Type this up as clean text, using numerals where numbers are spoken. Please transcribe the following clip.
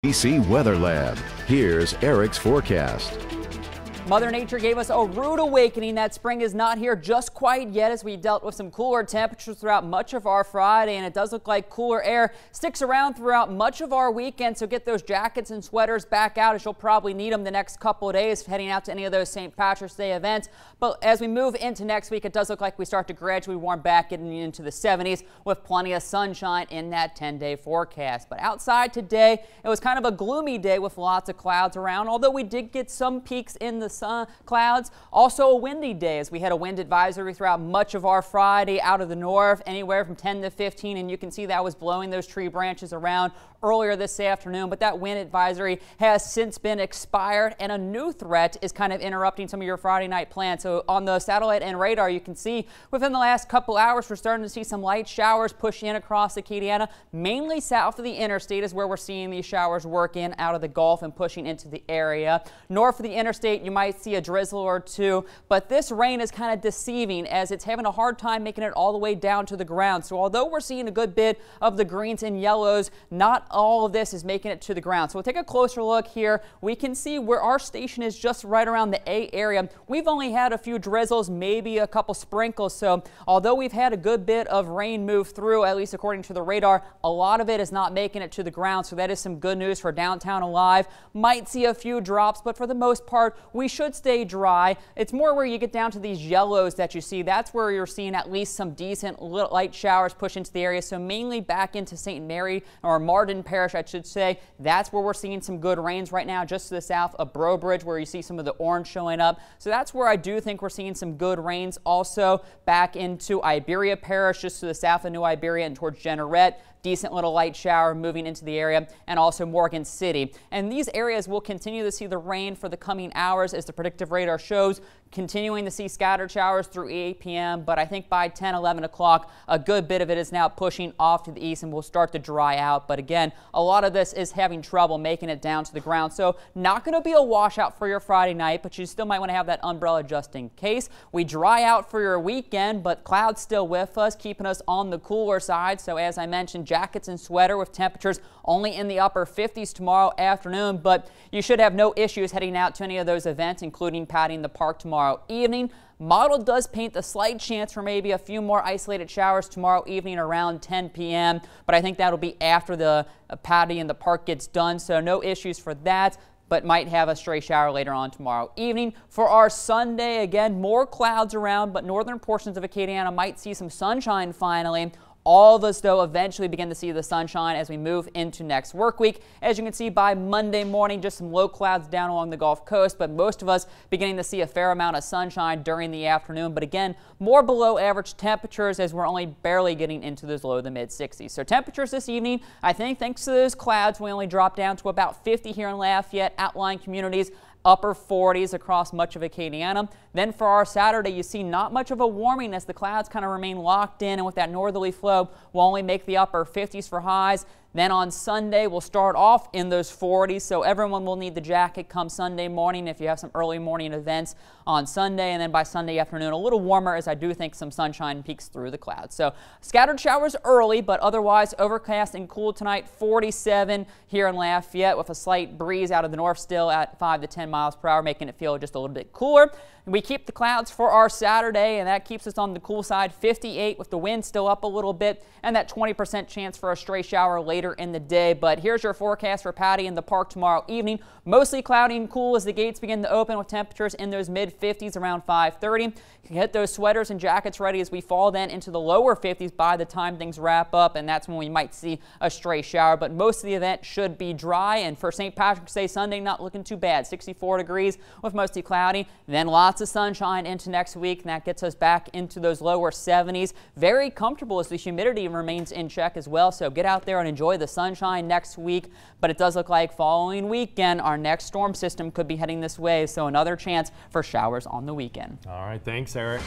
ABC Weather Lab. Here's Eric's forecast. Mother Nature gave us a rude awakening. That spring is not here just quite yet as we dealt with some cooler temperatures throughout much of our Friday, and it does look like cooler air sticks around throughout much of our weekend. So get those jackets and sweaters back out as you'll probably need them the next couple of days heading out to any of those St. Patrick's Day events. But as we move into next week, it does look like we start to gradually warm back, getting into the 70s with plenty of sunshine in that 10-day forecast. But outside today, it was kind of a gloomy day with lots of clouds around, although we did get some peaks in the sun clouds. Also a windy day as we had a wind advisory throughout much of our Friday out of the north, anywhere from 10 to 15, and you can see that was blowing those tree branches around earlier this afternoon. But that wind advisory has since been expired, and a new threat is kind of interrupting some of your Friday night plans. So on the satellite and radar, you can see within the last couple hours, we're starting to see some light showers push in across Acadiana. Mainly south of the interstate is where we're seeing these showers work in out of the Gulf and pushing into the area. North of the interstate, you might see a drizzle or two, but this rain is kind of deceiving as it's having a hard time making it all the way down to the ground. So although we're seeing a good bit of the greens and yellows, not all of this is making it to the ground. So we'll take a closer look here. We can see where our station is just right around the A area. We've only had a few drizzles, maybe a couple sprinkles. So although we've had a good bit of rain move through, at least according to the radar, a lot of it is not making it to the ground. So that is some good news for downtown Alive. Might see a few drops, but for the most part, we should stay dry. It's more where you get down to these yellows that you see. That's where you're seeing at least some decent light showers push into the area. So mainly back into St. Mary or Martin Parish, I should say. That's where we're seeing some good rains right now, just to the south of Brobridge, where you see some of the orange showing up. So that's where I do think we're seeing some good rains. Also back into Iberia Parish, just to the south of New Iberia and towards Jeanerette. Decent little light shower moving into the area, and also Morgan City. And these areas will continue to see the rain for the coming hours as the predictive radar shows, continuing to see scattered showers through 8 p.m. But I think by 10, 11 o'clock, a good bit of it is now pushing off to the east and will start to dry out. But again, a lot of this is having trouble making it down to the ground. So not going to be a washout for your Friday night, but you still might want to have that umbrella just in case. We dry out for your weekend, but clouds still with us, keeping us on the cooler side. So as I mentioned, jackets and sweater with temperatures only in the upper 50s tomorrow afternoon, but you should have no issues heading out to any of those events, including padding the park tomorrow evening. Model does paint the slight chance for maybe a few more isolated showers tomorrow evening around 10 p.m., but I think that'll be after the patio in the park gets done, so no issues for that, but might have a stray shower later on tomorrow evening. For our Sunday, again, more clouds around, but northern portions of Acadiana might see some sunshine finally. All of us, though, eventually begin to see the sunshine as we move into next work week. As you can see, by Monday morning, just some low clouds down along the Gulf Coast, but most of us beginning to see a fair amount of sunshine during the afternoon. But again, more below average temperatures as we're only barely getting into those low to mid 60s. So temperatures this evening, I think thanks to those clouds, we only drop down to about 50 here in Lafayette, outlying communities, upper 40s across much of Acadiana. Then for our Saturday, you see not much of a warming as the clouds kind of remain locked in, and with that northerly flow, we'll only make the upper 50s for highs. Then on Sunday, we'll start off in those 40s, so everyone will need the jacket come Sunday morning if you have some early morning events on Sunday. And then by Sunday afternoon, a little warmer as I do think some sunshine peeks through the clouds. So scattered showers early, but otherwise overcast and cool tonight. 47 here in Lafayette with a slight breeze out of the north still at 5 to 10 miles per hour, making it feel just a little bit cooler. We keep the clouds for our Saturday, and that keeps us on the cool side. 58 with the wind still up a little bit, and that 20% chance for a stray shower later in the day. But here's your forecast for Patty in the park tomorrow evening. Mostly cloudy and cool as the gates begin to open with temperatures in those mid-50s around 5:30. You can get those sweaters and jackets ready as we fall then into the lower 50s by the time things wrap up, and that's when we might see a stray shower. But most of the event should be dry, and for St. Patrick's Day Sunday, not looking too bad. 64 degrees with mostly cloudy. Then lots of sunshine into next week, and that gets us back into those lower 70s. Very comfortable as the humidity remains in check as well, so get out there and enjoy the sunshine next week. But it does look like following weekend, our next storm system could be heading this way, so another chance for showers on the weekend. All right, thanks, Eric.